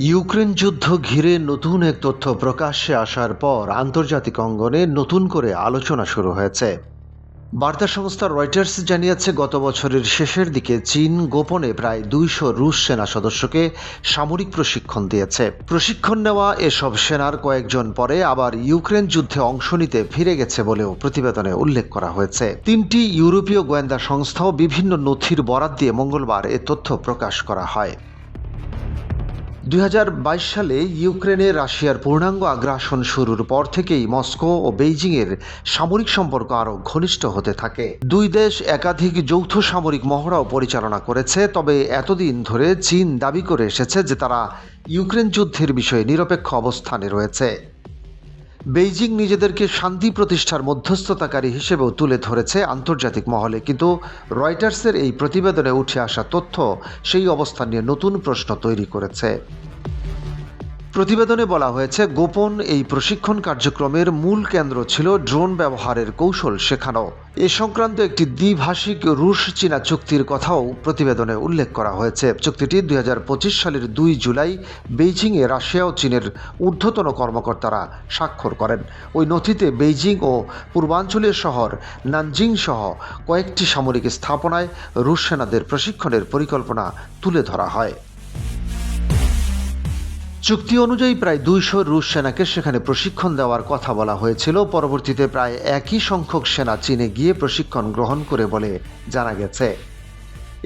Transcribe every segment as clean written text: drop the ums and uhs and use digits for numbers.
Ukraine যুদ্ধ ঘিরে নতুন এক তথ্য প্রকাশ্যে আসার পর আন্তর্জাতিক অঙ্গনে নতুন করে আলোচনা শুরু হয়েছে। বার্তা সংস্থা রয়টার্স জানিয়েছে, গত বছরের শেষের দিকে চীন গোপনে প্রায় 200 রুশ সেনা সদস্যকে সামরিক প্রশিক্ষণ দিয়েছে। প্রশিক্ষণ নেওয়া এসব সেনার কয়েকজন পরে আবার ইউক্রেন যুদ্ধে অংশ নিতে ফিরে গেছে বলেও প্রতিবেদনে উল্লেখ করা হয়েছে। 3টি ইউরোপীয় গোয়েন্দা সংস্থাও বিভিন্ন নথির বরাত দিয়ে মঙ্গলবার এ তথ্য প্রকাশ করা হয়। 2022 সালে ইউক্রেনে রাশিয়ার পূর্ণাঙ্গ আগ্রাসন শুরুর পর থেকেই মস্কো ও বেইজিংয়ের সামরিক সম্পর্ক আরও ঘনিষ্ঠ হতে থাকে। দুই দেশ একাধিক যৌথ সামরিক মহড়াও পরিচালনা করেছে। তবে এতদিন ধরে চীন দাবি করে এসেছে যে তারা ইউক্রেন যুদ্ধের বিষয়ে নিরপেক্ষ অবস্থানে রয়েছে। বেইজিং নিজেদেরকে শান্তি প্রতিষ্ঠার মধ্যস্থতাকারী হিসেবেও তুলে ধরেছে আন্তর্জাতিক মহলে, কিন্তু রয়টার্সের এই প্রতিবেদনে উঠে আসা তথ্য সেই অবস্থান নিয়ে নতুন প্রশ্ন তৈরি করেছে। প্রতিবেদনে বলা হয়েছে, গোপন এই প্রশিক্ষণ কার্যক্রমের মূল কেন্দ্র ছিল ড্রোন ব্যবহারের কৌশল শেখানো। এ সংক্রান্ত একটি দ্বিভাষিক রুশ চীনা চুক্তির কথাও প্রতিবেদনে উল্লেখ করা হয়েছে। চুক্তিটি 2025 সালের 2 জুলাই বেইজিংয়ে রাশিয়া ও চীনের ঊর্ধ্বতন কর্মকর্তারা স্বাক্ষর করেন। ওই নথিতে বেইজিং ও পূর্বাঞ্চলীয় শহর নানজিং সহ কয়েকটি সামরিক স্থাপনায় রুশ সেনাদের প্রশিক্ষণের পরিকল্পনা তুলে ধরা হয়। চুক্তি অনুযায়ী প্রায় 200 রুশ সেনাকে সেখানে প্রশিক্ষণ দেওয়ার কথা বলা হয়েছিল। পরবর্তীতে প্রায় একই সংখ্যক সেনা চীনে গিয়ে প্রশিক্ষণ গ্রহণ করে বলে জানা গেছে।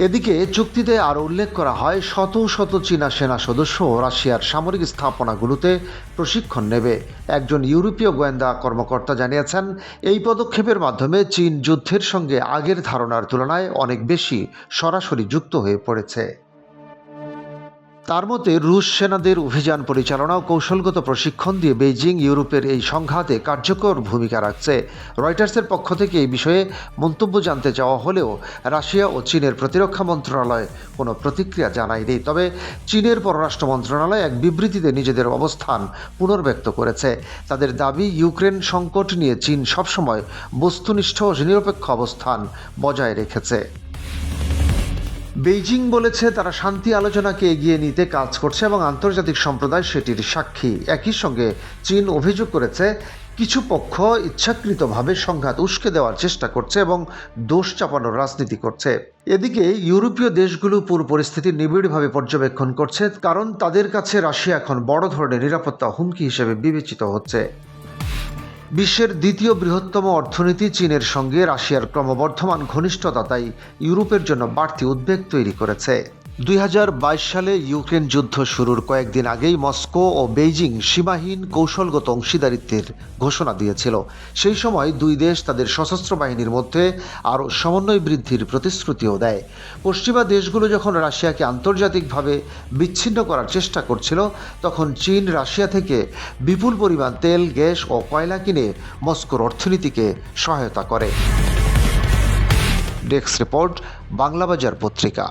এদিকে চুক্তিতে আরও উল্লেখ করা হয়, শত শত চীনা সেনা সদস্য রাশিয়ার সামরিক স্থাপনাগুলোতে প্রশিক্ষণ নেবে। একজন ইউরোপীয় গোয়েন্দা কর্মকর্তা জানিয়েছেন, এই পদক্ষেপের মাধ্যমে চীন যুদ্ধের সঙ্গে আগের ধারণার তুলনায় অনেক বেশি সরাসরি যুক্ত হয়ে পড়েছে। তার মতে, রুশ সেনাদের অভিযান পরিচালনা ও কৌশলগত প্রশিক্ষণ দিয়ে বেইজিং ইউরোপের এই সংঘাতে কার্যকর ভূমিকা রাখছে। রয়টার্সের পক্ষ থেকে এই বিষয়ে মন্তব্য জানতে চাওয়া হলেও রাশিয়া ও চীনের প্রতিরক্ষা মন্ত্রণালয় কোনো প্রতিক্রিয়া জানায়নি। তবে চীনের পররাষ্ট্র মন্ত্রণালয় এক বিবৃতিতে নিজেদের অবস্থান পুনর্ব্যক্ত করেছে। তাদের দাবি, ইউক্রেন সংকট নিয়ে চীন সবসময় বস্তুনিষ্ঠ ও নিরপেক্ষ অবস্থান বজায় রেখেছে। বেইজিং বলেছে, তারা শান্তি আলোচনাকে এগিয়ে নিতে কাজ করছে এবং আন্তর্জাতিক সম্প্রদায় সেটির সাক্ষী। একই সঙ্গে চীন অভিযোগ করেছে, কিছু পক্ষ ইচ্ছাকৃতভাবে সংঘাত উস্কে দেওয়ার চেষ্টা করছে এবং দোষ চাপানোর রাজনীতি করছে। এদিকে ইউরোপীয় দেশগুলো পুরো পরিস্থিতি নিবিড়ভাবে পর্যবেক্ষণ করছে, কারণ তাদের কাছে রাশিয়া এখন বড় ধরনের নিরাপত্তা হুমকি হিসেবে বিবেচিত হচ্ছে। বিশ্বের দ্বিতীয় বৃহত্তম অর্থনীতি চীনের সঙ্গে রাশিয়ার ক্রমবর্ধমান ঘনিষ্ঠতা তাই ইউরোপের জন্য বাড়তি উদ্বেগ তৈরি করেছে। 2022 সালে ইউক্রেন যুদ্ধ শুরুর কয়েকদিন আগেই মস্কো ও বেইজিং সীমাহীন কৌশলগত অংশীদারিত্বের ঘোষণা দিয়েছিল। সেই সময় দুই দেশ তাদের সশস্ত্র বাহিনীর মধ্যে আরও সমন্বয় বৃদ্ধির প্রতিশ্রুতিও দেয়। পশ্চিমা দেশগুলো যখন রাশিয়াকে আন্তর্জাতিকভাবে বিচ্ছিন্ন করার চেষ্টা করছিল, তখন চীন রাশিয়া থেকে বিপুল পরিমাণ তেল, গ্যাস ও কয়লা কিনে মস্কোর অর্থনীতিকে সহায়তা করে। ডেস্ক রিপোর্ট, বাংলাবাজার পত্রিকা।